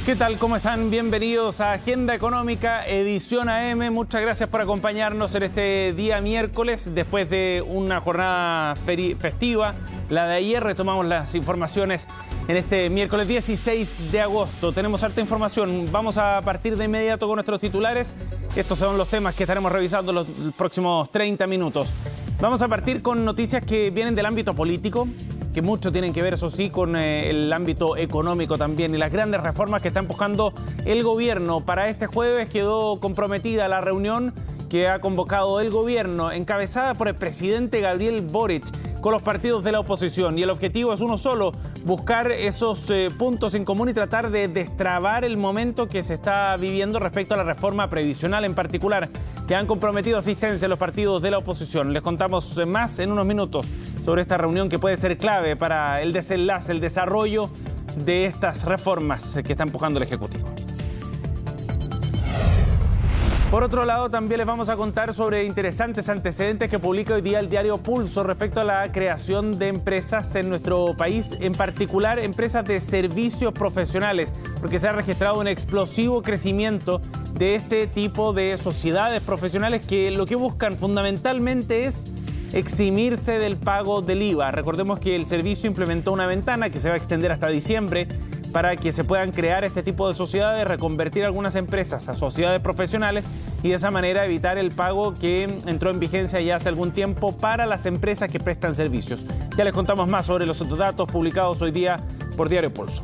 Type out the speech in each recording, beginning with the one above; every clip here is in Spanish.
¿Qué tal? ¿Cómo están? Bienvenidos a Agenda Económica, edición AM. Muchas gracias por acompañarnos en este día miércoles. Después de una jornada festiva, la de ayer, retomamos las informaciones en este miércoles 16 de agosto. Tenemos harta información. Vamos a partir de inmediato con nuestros titulares. Estos son los temas que estaremos revisando los próximos 30 minutos. Vamos a partir con noticias que vienen del ámbito político, que mucho tienen que ver, eso sí, con el ámbito económico también y las grandes reformas que está empujando el gobierno. Para este jueves quedó comprometida la reunión que ha convocado el gobierno, encabezada por el presidente Gabriel Boric, con los partidos de la oposición. Y el objetivo es uno solo: buscar esos puntos en común y tratar de destrabar el momento que se está viviendo respecto a la reforma previsional en particular, que han comprometido asistencia a los partidos de la oposición. Les contamos más en unos minutos sobre esta reunión que puede ser clave para el desenlace, el desarrollo de estas reformas que está empujando el Ejecutivo. Por otro lado, también les vamos a contar sobre interesantes antecedentes que publica hoy día el diario Pulso respecto a la creación de empresas en nuestro país, en particular empresas de servicios profesionales, porque se ha registrado un explosivo crecimiento de este tipo de sociedades profesionales que lo que buscan fundamentalmente es eximirse del pago del IVA. Recordemos que el servicio implementó una ventana que se va a extender hasta diciembre para que se puedan crear este tipo de sociedades, reconvertir algunas empresas a sociedades profesionales y de esa manera evitar el pago que entró en vigencia ya hace algún tiempo para las empresas que prestan servicios. Ya les contamos más sobre los datos publicados hoy día por Diario Pulso.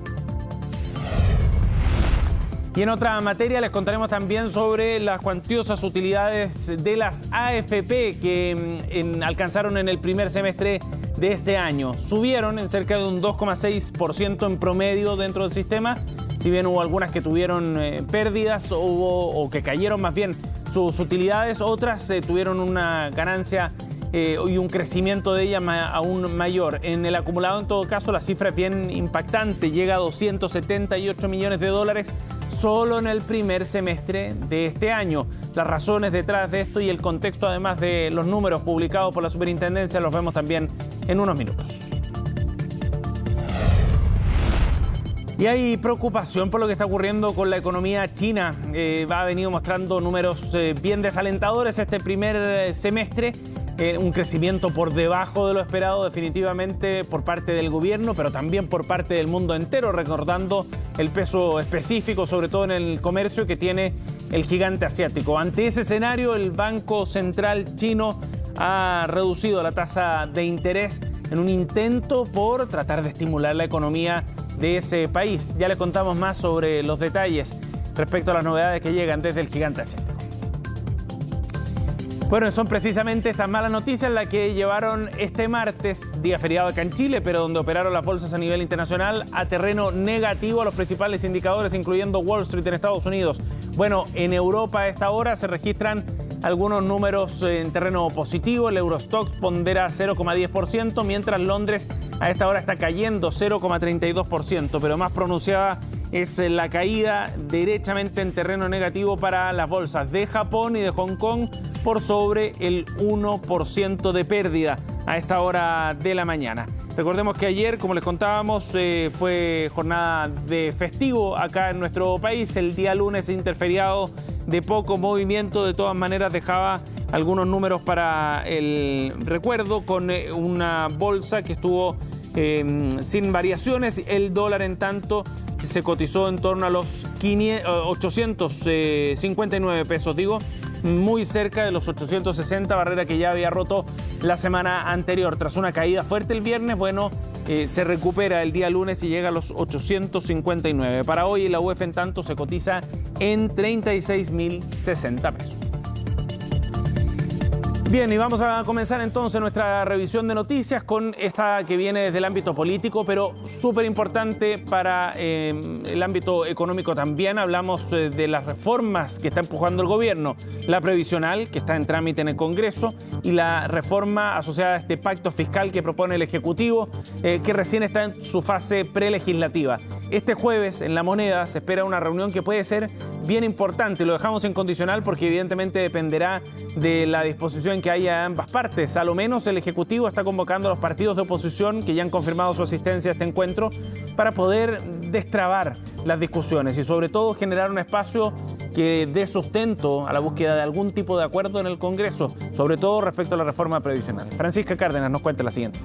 Y en otra materia les contaremos también sobre las cuantiosas utilidades de las AFP que alcanzaron en el primer semestre de este año. Subieron en cerca de un 2,6% en promedio dentro del sistema, si bien hubo algunas que tuvieron pérdidas o que cayeron más bien sus utilidades, otras tuvieron una ganancia y un crecimiento de ella aún mayor. En el acumulado, en todo caso, la cifra es bien impactante, llega a 278 millones de dólares solo en el primer semestre de este año. Las razones detrás de esto y el contexto, además de los números publicados por la Superintendencia, los vemos también en unos minutos. Y hay preocupación por lo que está ocurriendo con la economía china. Ha venido mostrando números bien desalentadores este primer semestre. Un crecimiento por debajo de lo esperado definitivamente por parte del gobierno, pero también por parte del mundo entero, recordando el peso específico, sobre todo en el comercio, que tiene el gigante asiático. Ante ese escenario, el Banco Central chino ha reducido la tasa de interés en un intento por tratar de estimular la economía de ese país. Ya les contamos más sobre los detalles respecto a las novedades que llegan desde el gigante asiático. Bueno, son precisamente estas malas noticias las que llevaron este martes, día feriado acá en Chile, pero donde operaron las bolsas a nivel internacional, a terreno negativo a los principales indicadores, incluyendo Wall Street en Estados Unidos. Bueno, en Europa a esta hora se registran algunos números en terreno positivo. El Eurostoxx pondera 0,10%, mientras Londres a esta hora está cayendo 0,32%, pero más pronunciada es la caída derechamente en terreno negativo para las bolsas de Japón y de Hong Kong, por sobre el 1% de pérdida a esta hora de la mañana. Recordemos que ayer, como les contábamos, fue jornada de festivo acá en nuestro país. El día lunes, interferiado, de poco movimiento, de todas maneras dejaba algunos números para el recuerdo, con una bolsa que estuvo sin variaciones. El dólar, en tanto, se cotizó en torno a los 859 pesos, muy cerca de los 860, barrera que ya había roto la semana anterior. Tras una caída fuerte el viernes, se recupera el día lunes y llega a los 859. Para hoy la UF, en tanto, se cotiza en 36.060 pesos. Bien, y vamos a comenzar entonces nuestra revisión de noticias con esta que viene desde el ámbito político, pero súper importante para el ámbito económico también. Hablamos de las reformas que está empujando el gobierno, la previsional, que está en trámite en el Congreso, y la reforma asociada a este pacto fiscal que propone el Ejecutivo, que recién está en su fase prelegislativa. Este jueves, en La Moneda, se espera una reunión que puede ser bien importante. Lo dejamos en condicional porque evidentemente dependerá de la disposición en que haya ambas partes. A lo menos el Ejecutivo está convocando a los partidos de oposición que ya han confirmado su asistencia a este encuentro para poder destrabar las discusiones y sobre todo generar un espacio que dé sustento a la búsqueda de algún tipo de acuerdo en el Congreso, sobre todo respecto a la reforma previsional. Francisca Cárdenas nos cuenta la siguiente.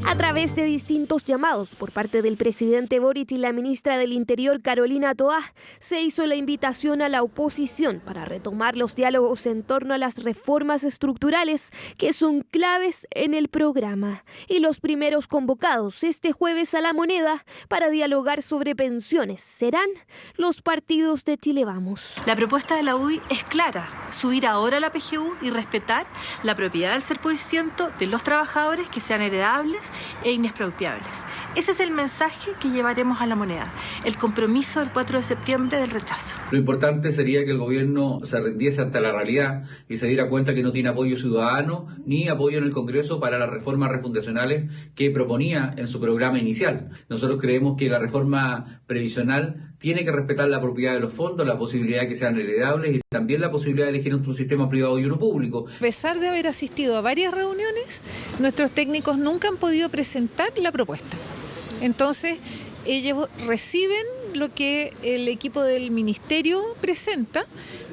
A través de distintos llamados por parte del presidente Boric y la ministra del Interior, Carolina Toá, se hizo la invitación a la oposición para retomar los diálogos en torno a las reformas estructurales que son claves en el programa. Y los primeros convocados este jueves a La Moneda para dialogar sobre pensiones serán los partidos de Chile Vamos. La propuesta de la UDI es clara: subir ahora la PGU y respetar la propiedad del 6% de los trabajadores que sean heredables e inexpropiables. Ese es el mensaje que llevaremos a La Moneda, el compromiso del 4 de septiembre del rechazo. Lo importante sería que el gobierno se rindiese ante la realidad y se diera cuenta que no tiene apoyo ciudadano ni apoyo en el Congreso para las reformas refundacionales que proponía en su programa inicial. Nosotros creemos que la reforma previsional tiene que respetar la propiedad de los fondos, la posibilidad de que sean heredables y también la posibilidad de elegir entre un sistema privado y uno público. A pesar de haber asistido a varias reuniones, nuestros técnicos nunca han podido presentar la propuesta. Entonces, ellos reciben lo que el equipo del ministerio presenta,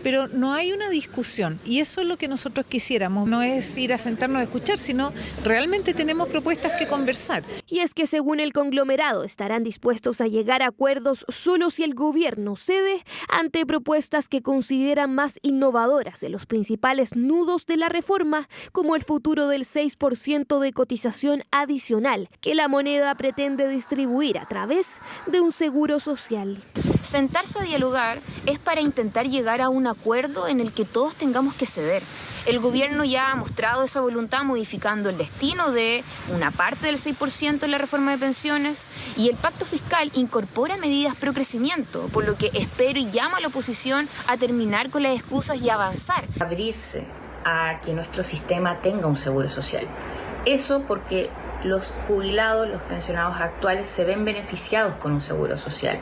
pero no hay una discusión. Y eso es lo que nosotros quisiéramos. No es ir a sentarnos a escuchar, sino realmente tenemos propuestas que conversar. Y es que según el conglomerado estarán dispuestos a llegar a acuerdos solo si el gobierno cede ante propuestas que consideran más innovadoras de los principales nudos de la reforma, como el futuro del 6% de cotización adicional que La Moneda pretende distribuir a través de un seguro social. Sentarse a dialogar es para intentar llegar a un acuerdo en el que todos tengamos que ceder. El gobierno ya ha mostrado esa voluntad modificando el destino de una parte del 6% en la reforma de pensiones y el pacto fiscal incorpora medidas pro crecimiento, por lo que espero y llamo a la oposición a terminar con las excusas y avanzar. Abrirse a que nuestro sistema tenga un seguro social. Eso porque los jubilados, los pensionados actuales se ven beneficiados con un seguro social.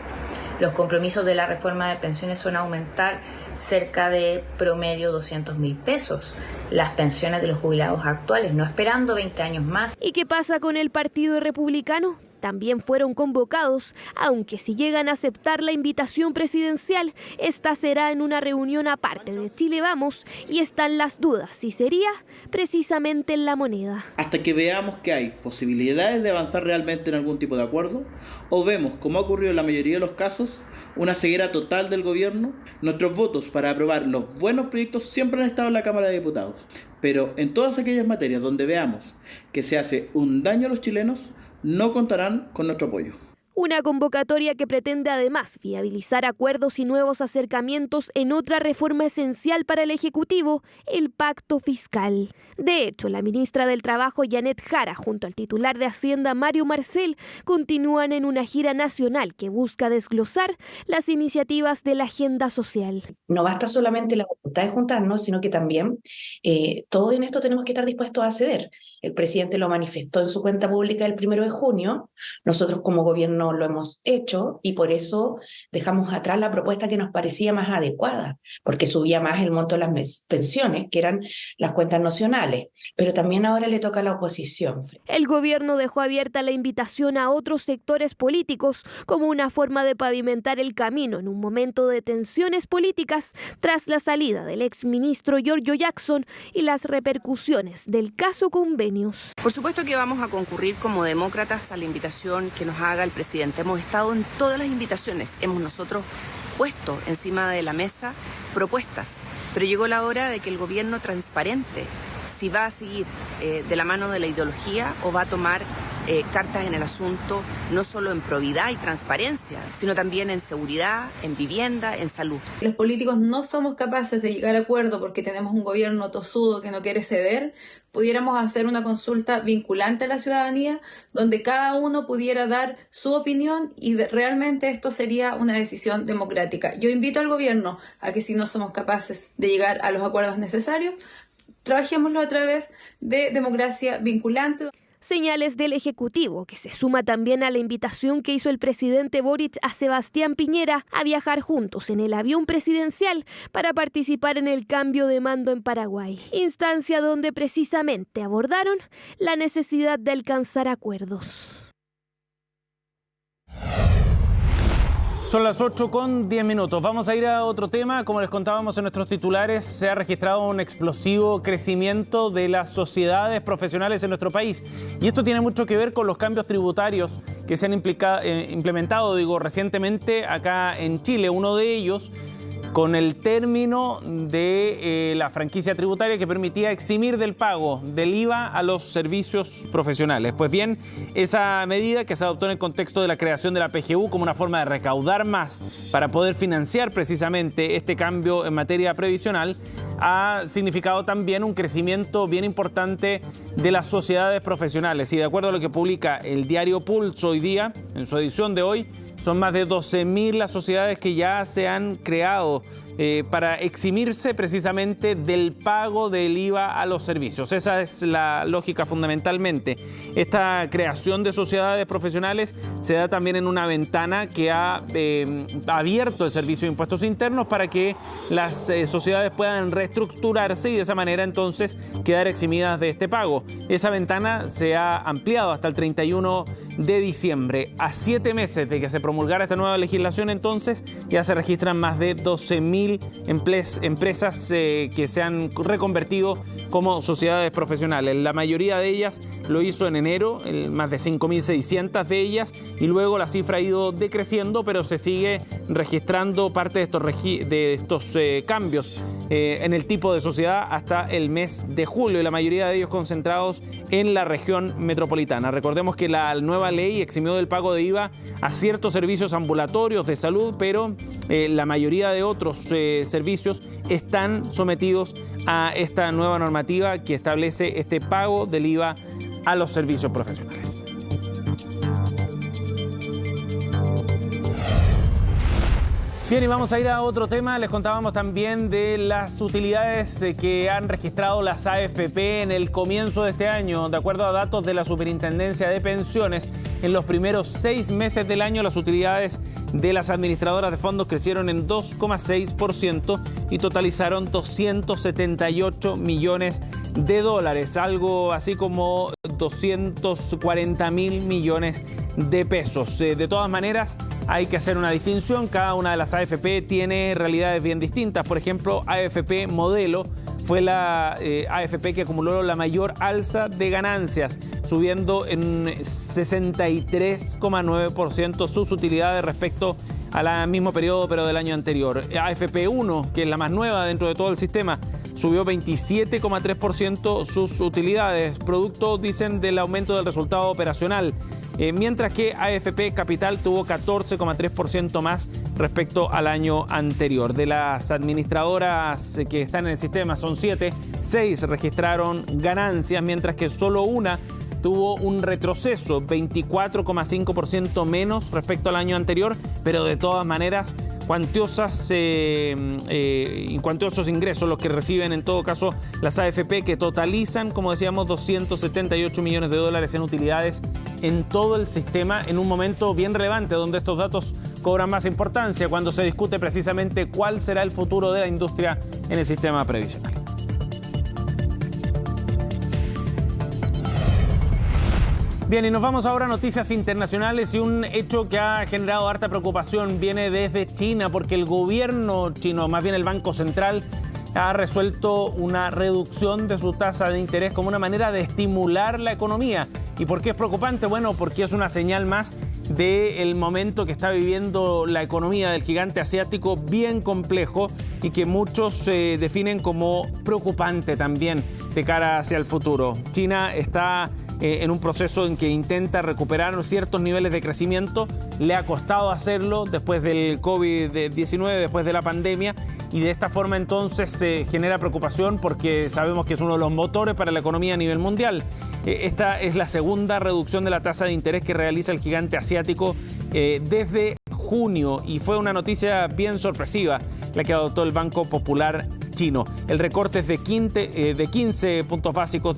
Los compromisos de la reforma de pensiones son aumentar cerca de promedio 200.000 pesos las pensiones de los jubilados actuales, no esperando 20 años más. ¿Y qué pasa con el Partido Republicano? También fueron convocados, aunque si llegan a aceptar la invitación presidencial, esta será en una reunión aparte de Chile Vamos y están las dudas si sería precisamente en La Moneda. Hasta que veamos que hay posibilidades de avanzar realmente en algún tipo de acuerdo, o vemos, como ha ocurrido en la mayoría de los casos, una ceguera total del gobierno, nuestros votos para aprobar los buenos proyectos siempre han estado en la Cámara de Diputados. Pero en todas aquellas materias donde veamos que se hace un daño a los chilenos, no contarán con nuestro apoyo. Una convocatoria que pretende además viabilizar acuerdos y nuevos acercamientos en otra reforma esencial para el Ejecutivo, el pacto fiscal. De hecho, la ministra del Trabajo, Janet Jara, junto al titular de Hacienda, Mario Marcel, continúan en una gira nacional que busca desglosar las iniciativas de la agenda social. No basta solamente la voluntad de juntarnos, sino que también todos en esto tenemos que estar dispuestos a ceder. El presidente lo manifestó en su cuenta pública el 1 de junio. Nosotros como gobierno lo hemos hecho y por eso dejamos atrás la propuesta que nos parecía más adecuada, porque subía más el monto de las pensiones, que eran las cuentas nacionales. Pero también ahora le toca a la oposición. El gobierno dejó abierta la invitación a otros sectores políticos como una forma de pavimentar el camino en un momento de tensiones políticas tras la salida del exministro Giorgio Jackson y las repercusiones del caso Convenios. Por supuesto que vamos a concurrir como demócratas a la invitación que nos haga el presidente. Hemos estado en todas las invitaciones, hemos nosotros puesto encima de la mesa propuestas, pero llegó la hora de que el gobierno transparente si va a seguir de la mano de la ideología o va a tomar cartas en el asunto, no solo en probidad y transparencia, sino también en seguridad, en vivienda, en salud. Los políticos no somos capaces de llegar a acuerdo porque tenemos un gobierno tosudo que no quiere ceder. Pudiéramos hacer una consulta vinculante a la ciudadanía donde cada uno pudiera dar su opinión y realmente esto sería una decisión democrática. Yo invito al gobierno a que si no somos capaces de llegar a los acuerdos necesarios, trabajémoslo a través de democracia vinculante. Señales del Ejecutivo, que se suma también a la invitación que hizo el presidente Boric a Sebastián Piñera a viajar juntos en el avión presidencial para participar en el cambio de mando en Paraguay, instancia donde precisamente abordaron la necesidad de alcanzar acuerdos. Son las 8:10. Vamos a ir a otro tema. Como les contábamos en nuestros titulares, se ha registrado un explosivo crecimiento de las sociedades profesionales en nuestro país. Y esto tiene mucho que ver con los cambios tributarios que se han implementado, recientemente acá en Chile. Uno de ellos con el término de la franquicia tributaria que permitía eximir del pago del IVA a los servicios profesionales. Pues bien, esa medida que se adoptó en el contexto de la creación de la PGU como una forma de recaudar más para poder financiar precisamente este cambio en materia previsional, ha significado también un crecimiento bien importante de las sociedades profesionales. Y de acuerdo a lo que publica el diario Pulso hoy día, en su edición de hoy, son más de 12.000 las sociedades que ya se han creado para eximirse precisamente del pago del IVA a los servicios. Esa es la lógica fundamentalmente. Esta creación de sociedades profesionales se da también en una ventana que ha abierto el Servicio de Impuestos Internos para que las sociedades puedan reestructurarse y de esa manera entonces quedar eximidas de este pago. Esa ventana se ha ampliado hasta el 31 de diciembre. A 7 meses de que se promulgara esta nueva legislación, entonces ya se registran más de 12.000 empresas que se han reconvertido como sociedades profesionales. La mayoría de ellas lo hizo en enero, más de 5.600 de ellas, y luego la cifra ha ido decreciendo, pero se sigue registrando parte de estos cambios en el tipo de sociedad hasta el mes de julio, y la mayoría de ellos concentrados en la región metropolitana. Recordemos que la nueva ley eximió del pago de IVA a ciertos servicios ambulatorios de salud, pero la mayoría de otros servicios están sometidos a esta nueva normativa que establece este pago del IVA a los servicios profesionales. Bien, y vamos a ir a otro tema. Les contábamos también de las utilidades que han registrado las AFP en el comienzo de este año. De acuerdo a datos de la Superintendencia de Pensiones, en los primeros 6 meses del año las utilidades de las administradoras de fondos crecieron en 2,6% y totalizaron 278 millones de dólares, algo así como 240.000 millones de pesos. De todas maneras, hay que hacer una distinción. Cada una de las AFP tiene realidades bien distintas. Por ejemplo, AFP Modelo fue la AFP que acumuló la mayor alza de ganancias, subiendo en 63,9% sus utilidades respecto al mismo periodo pero del año anterior. AFP 1, que es la más nueva dentro de todo el sistema, subió 27,3% sus utilidades, producto, dicen, del aumento del resultado operacional. Mientras que AFP Capital tuvo 14,3% más respecto al año anterior. De las administradoras que están en el sistema, son 7, 6 registraron ganancias, mientras que solo una tuvo un retroceso, 24,5% menos respecto al año anterior, pero de todas maneras cuantiosos ingresos los que reciben en todo caso las AFP, que totalizan, como decíamos, 278 millones de dólares en utilidades en todo el sistema, en un momento bien relevante donde estos datos cobran más importancia cuando se discute precisamente cuál será el futuro de la industria en el sistema previsional. Bien, y nos vamos ahora a noticias internacionales, y un hecho que ha generado harta preocupación viene desde China, porque el gobierno chino, más bien el Banco Central, ha resuelto una reducción de su tasa de interés como una manera de estimular la economía. ¿Y por qué es preocupante? Bueno, porque es una señal más del momento que está viviendo la economía del gigante asiático, bien complejo, y que muchos definen como preocupante también de cara hacia el futuro. China está en un proceso en que intenta recuperar ciertos niveles de crecimiento. Le ha costado hacerlo después del COVID-19, después de la pandemia, y de esta forma entonces se genera preocupación porque sabemos que es uno de los motores para la economía a nivel mundial. Esta es la segunda reducción de la tasa de interés que realiza el gigante asiático desde junio, y fue una noticia bien sorpresiva la que adoptó el Banco Popular chino. El recorte es de 15 puntos básicos,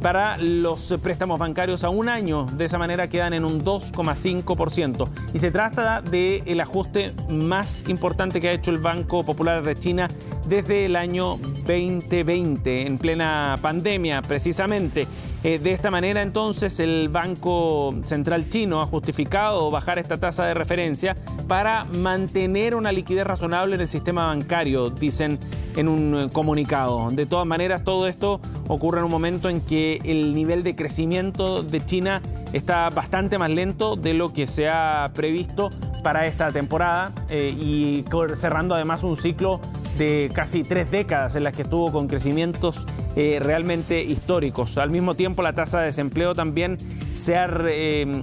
para los préstamos bancarios a un año. De esa manera quedan en un 2,5%. Y se trata del ajuste más importante que ha hecho el Banco Popular de China desde el año 2020, en plena pandemia precisamente. De esta manera, entonces, el Banco Central chino ha justificado bajar esta tasa de referencia para mantener una liquidez razonable en el sistema bancario, dicen en un comunicado. De todas maneras, todo esto ocurre en un momento en que el nivel de crecimiento de China está bastante más lento de lo que se ha previsto para esta temporada y cerrando además un ciclo de casi 3 décadas en las que estuvo con crecimientos realmente históricos. Al mismo tiempo, la tasa de desempleo también se ha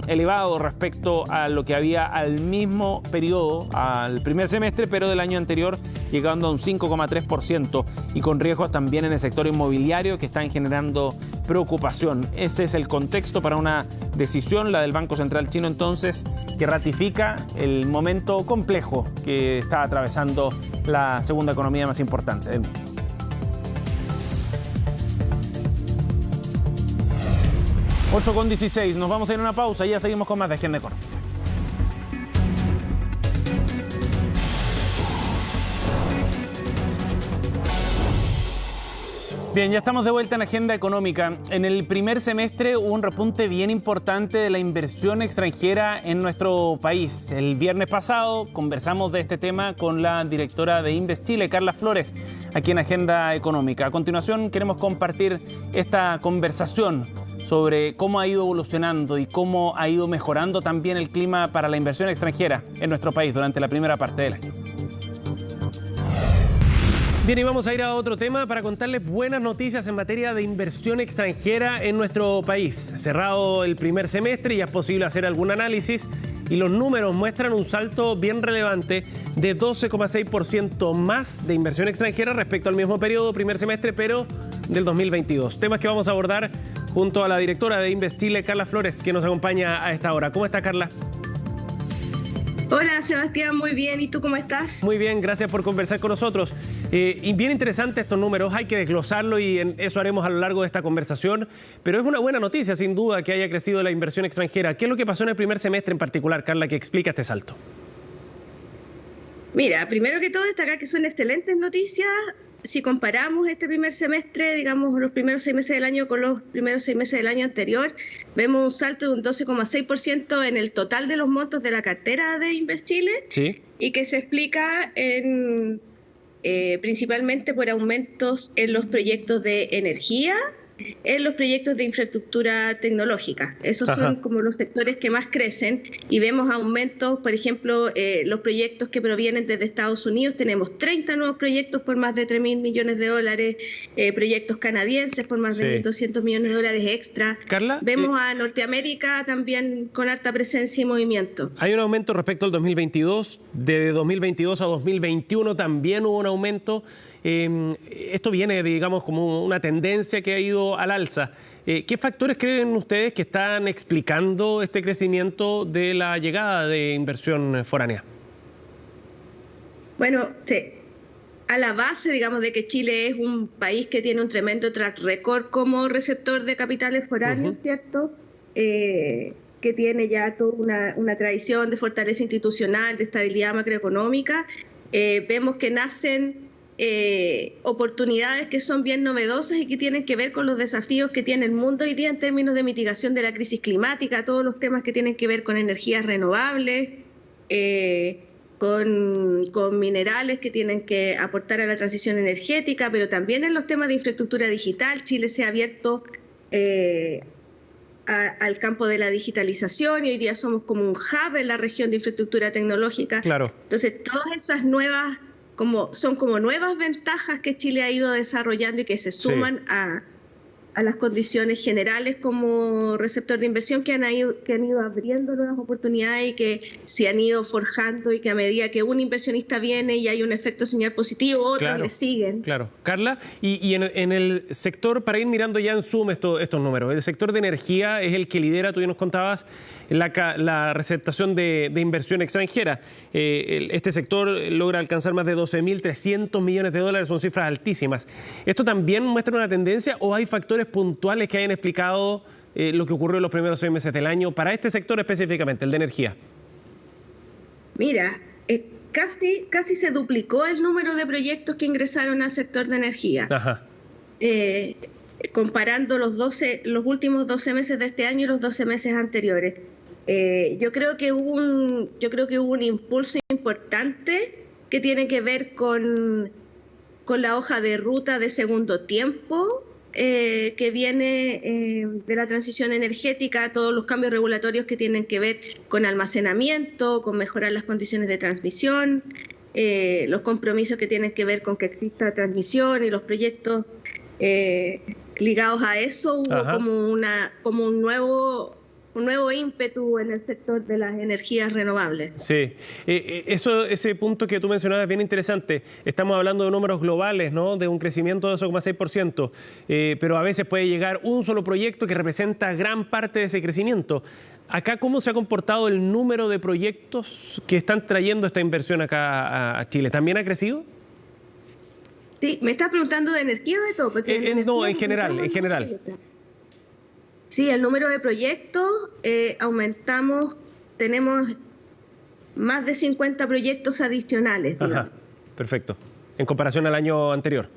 elevado respecto a lo que había al mismo periodo, al primer semestre, pero del año anterior, llegando a un 5,3% y con riesgos también en el sector inmobiliario que están generando preocupación. Ese es el contexto para una decisión, la del Banco Central chino, entonces, que ratifica el momento complejo que está atravesando la segunda economía más importante del mundo. Ocho con 16, nos vamos a ir a una pausa y ya seguimos con más de Agenda Económica. Bien, ya estamos de vuelta en Agenda Económica. En el primer semestre hubo un repunte bien importante de la inversión extranjera en nuestro país. El viernes pasado conversamos de este tema con la directora de Invest Chile, Carla Flores, aquí en Agenda Económica. A continuación queremos compartir esta conversación sobre cómo ha ido evolucionando y cómo ha ido mejorando también el clima para la inversión extranjera en nuestro país durante la primera parte del año. Bien, y vamos a ir a otro tema para contarles buenas noticias en materia de inversión extranjera en nuestro país. Cerrado el primer semestre, ya es posible hacer algún análisis y los números muestran un salto bien relevante de 12,6% más de inversión extranjera respecto al mismo periodo, primer semestre, pero del 2022. Temas que vamos a abordar junto a la directora de Invest Chile, Carla Flores, que nos acompaña a esta hora. ¿Cómo está, Carla? Hola, Sebastián, muy bien. ¿Y tú cómo estás? Muy bien, gracias por conversar con nosotros. Y bien interesante estos números, hay que desglosarlo y eso haremos a lo largo de esta conversación, pero es una buena noticia, sin duda, que haya crecido la inversión extranjera. ¿Qué es lo que pasó en el primer semestre en particular, Carla, que explica este salto? Mira, primero que todo destacar que son excelentes noticias. Si comparamos este primer semestre, digamos, los primeros 6 meses del año con los primeros 6 meses del año anterior, vemos un salto de un 12,6% en el total de los montos de la cartera de Invest Chile. Sí. Y que se explica principalmente por aumentos en los proyectos de energía, en los proyectos de infraestructura tecnológica. Esos son como los sectores que más crecen y vemos aumentos, por ejemplo, los proyectos que provienen desde Estados Unidos. Tenemos 30 nuevos proyectos por más de $3.000 millones, proyectos canadienses por más de $1.200 millones extra. Carla, vemos a Norteamérica también con harta presencia y movimiento. Hay un aumento respecto al 2022, de 2022 a 2021 también hubo un aumento. Esto viene, digamos, como una tendencia que ha ido al alza. ¿Qué factores creen ustedes que están explicando este crecimiento de la llegada de inversión foránea? Bueno, a la base, digamos, de que Chile es un país que tiene un tremendo track record como receptor de capitales foráneos, ¿cierto? Que tiene ya toda una tradición de fortaleza institucional, de estabilidad macroeconómica. Vemos que nacen oportunidades que son bien novedosas y que tienen que ver con los desafíos que tiene el mundo hoy día en términos de mitigación de la crisis climática, todos los temas que tienen que ver con energías renovables, con minerales que tienen que aportar a la transición energética, pero también en los temas de infraestructura digital. Chile se ha abierto al campo de la digitalización y hoy día somos como un hub en la región de infraestructura tecnológica. Claro. Entonces, todas esas nuevas son como nuevas ventajas que Chile ha ido desarrollando y que se suman a las condiciones generales como receptor de inversión que han ido abriendo nuevas oportunidades y que se han ido forjando y que a medida que un inversionista viene y hay un efecto señal positivo, otros le siguen. Claro. Carla, y en el sector, para ir mirando ya en zoom estos números, el sector de energía es el que lidera, tú ya nos contabas, la receptación de inversión extranjera. Este sector logra alcanzar más de $12.300 millones, son cifras altísimas. ¿Esto también muestra una tendencia o hay factores factores puntuales que hayan explicado lo que ocurrió en los primeros 6 meses del año para este sector específicamente, el de energía? Mira, casi se duplicó el número de proyectos que ingresaron al sector de energía. Ajá. Comparando los últimos 12 meses de este año y los 12 meses anteriores. Yo creo que hubo un impulso importante que tiene que ver con la hoja de ruta de segundo tiempo que viene de la transición energética, todos los cambios regulatorios que tienen que ver con almacenamiento, con mejorar las condiciones de transmisión, los compromisos que tienen que ver con que exista transmisión y los proyectos ligados a eso. Hubo como un nuevo ímpetu en el sector de las energías renovables. Sí, ese punto que tú mencionabas es bien interesante. Estamos hablando de números globales, ¿no? De un crecimiento de 2,6%, pero a veces puede llegar un solo proyecto que representa gran parte de ese crecimiento. Acá, ¿cómo se ha comportado el número de proyectos que están trayendo esta inversión acá a Chile? ¿También ha crecido? Sí, ¿me estás preguntando de energía o de todo? No, en general. Sí, el número de proyectos aumentamos, tenemos más de 50 proyectos adicionales. Ajá, perfecto. En comparación al año anterior.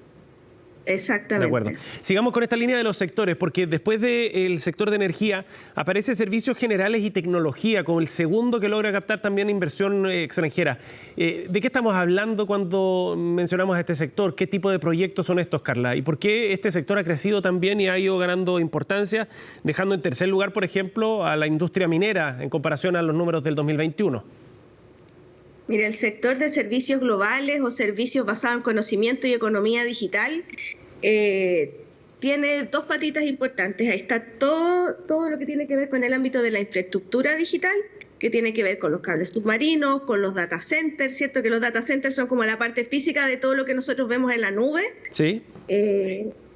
Exactamente. De acuerdo. Sigamos con esta línea de los sectores, porque después del sector de energía aparece servicios generales y tecnología como el segundo que logra captar también inversión extranjera. ¿De qué estamos hablando cuando mencionamos a este sector? ¿Qué tipo de proyectos son estos, Carla? ¿Y por qué este sector ha crecido también y ha ido ganando importancia, dejando en tercer lugar, por ejemplo, a la industria minera en comparación a los números del 2021? Mira, el sector de servicios globales o servicios basados en conocimiento y economía digital tiene dos patitas importantes. Ahí está todo lo que tiene que ver con el ámbito de la infraestructura digital, que tiene que ver con los cables submarinos, con los data centers, ¿cierto? Que los data centers son como la parte física de todo lo que nosotros vemos en la nube. Sí.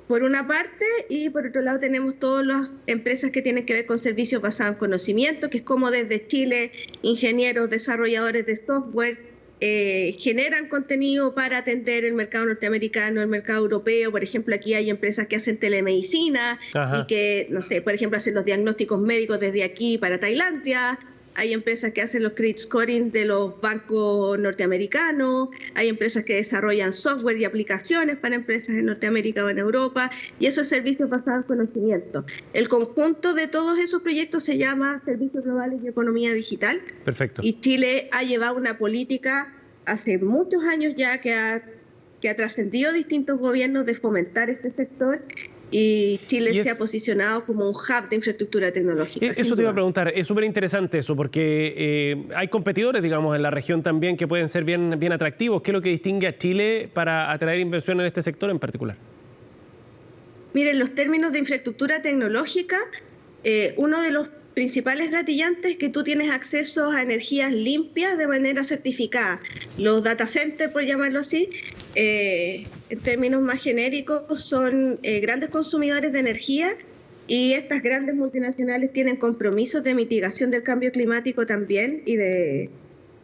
Por una parte, y por otro lado tenemos todas las empresas que tienen que ver con servicios basados en conocimiento, que es como desde Chile, ingenieros, desarrolladores de software, generan contenido para atender el mercado norteamericano, el mercado europeo. Por ejemplo, aquí hay empresas que hacen telemedicina. Ajá. Y que, no sé, por ejemplo, hacen los diagnósticos médicos desde aquí para Tailandia. Hay empresas que hacen los credit scoring de los bancos norteamericanos, hay empresas que desarrollan software y aplicaciones para empresas en Norteamérica o en Europa, y esos servicios basados en conocimiento. El conjunto de todos esos proyectos se llama Servicios Globales y Economía Digital. Perfecto. Y Chile ha llevado una política hace muchos años ya que ha trascendido distintos gobiernos de fomentar este sector. Y Chile se ha posicionado como un hub de infraestructura tecnológica. Eso te iba a preguntar, es súper interesante eso, porque hay competidores, digamos, en la región también que pueden ser bien atractivos. ¿Qué es lo que distingue a Chile para atraer inversión en este sector en particular? Miren, los términos de infraestructura tecnológica, uno de los principales gatillantes es que tú tienes acceso a energías limpias de manera certificada. Los data centers, por llamarlo así, en términos más genéricos, son grandes consumidores de energía, y estas grandes multinacionales tienen compromisos de mitigación del cambio climático también y de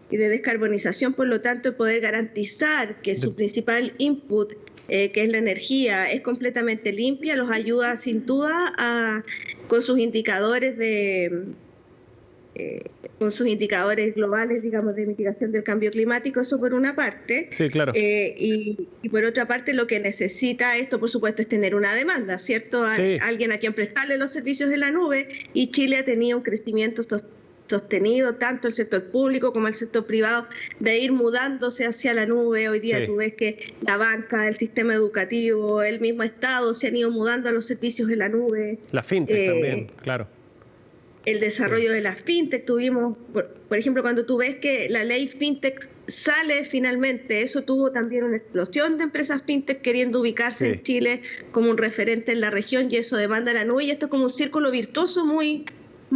descarbonización. Por lo tanto, poder garantizar que su principal input, que es la energía, es completamente limpia, los ayuda sin duda con sus indicadores globales, digamos, de mitigación del cambio climático. Eso por una parte. Sí, claro. Y por otra parte, lo que necesita esto, por supuesto, es tener una demanda, ¿cierto? Sí. Alguien a quien prestarle los servicios de la nube, y Chile ha tenido un crecimiento sostenido, tanto el sector público como el sector privado, de ir mudándose hacia la nube. Hoy día tú ves que la banca, el sistema educativo, el mismo Estado se han ido mudando a los servicios en la nube. La fintech también, claro. El desarrollo de la fintech, tuvimos, por ejemplo, cuando tú ves que la ley fintech sale finalmente, eso tuvo también una explosión de empresas fintech queriendo ubicarse en Chile como un referente en la región, y eso demanda la nube, y esto es como un círculo virtuoso muy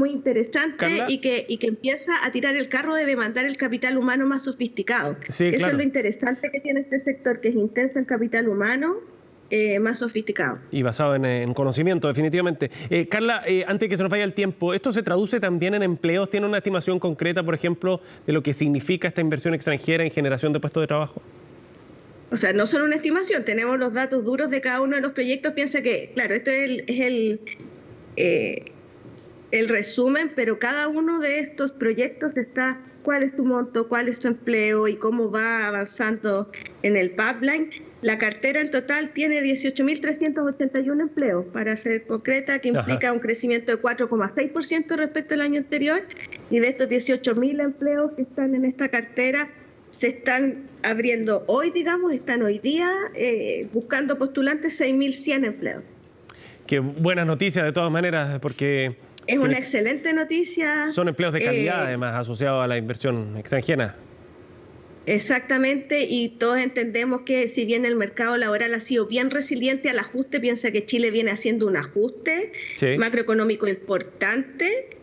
interesante. Carla, y que empieza a tirar el carro de demandar el capital humano más sofisticado. Sí, eso claro. Es lo interesante que tiene este sector, que es intenso en capital humano, más sofisticado. Y basado en conocimiento, definitivamente. Carla, antes de que se nos vaya el tiempo, ¿esto se traduce también en empleos? ¿Tiene una estimación concreta, por ejemplo, de lo que significa esta inversión extranjera en generación de puestos de trabajo? O sea, no solo una estimación, tenemos los datos duros de cada uno de los proyectos. Piensa que, claro, esto es el resumen, pero cada uno de estos proyectos está cuál es tu monto, cuál es tu empleo y cómo va avanzando en el pipeline. La cartera en total tiene 18.381 empleos, para ser concreta, que implica un crecimiento de 4,6% respecto al año anterior. Y de estos 18.000 empleos que están en esta cartera, se están abriendo hoy, digamos, están hoy día buscando postulantes 6.100 empleos. Qué buenas noticias de todas maneras, porque... Es una excelente noticia. Son empleos de calidad, además, asociados a la inversión extranjera. Exactamente, y todos entendemos que si bien el mercado laboral ha sido bien resiliente al ajuste, piensa que Chile viene haciendo un ajuste macroeconómico importante.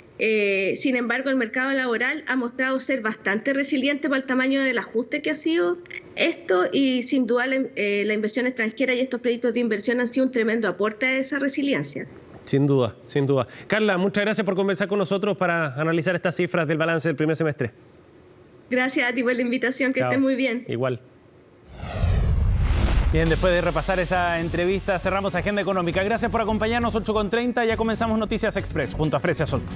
Sin embargo, el mercado laboral ha mostrado ser bastante resiliente para el tamaño del ajuste que ha sido esto, y sin duda la inversión extranjera y estos proyectos de inversión han sido un tremendo aporte a esa resiliencia. Sin duda, sin duda. Carla, muchas gracias por conversar con nosotros para analizar estas cifras del balance del primer semestre. Gracias a ti por la invitación, que estés muy bien. Igual. Bien, después de repasar esa entrevista, cerramos Agenda Económica. Gracias por acompañarnos, 8:30, ya comenzamos Noticias Express junto a Fresia Solto.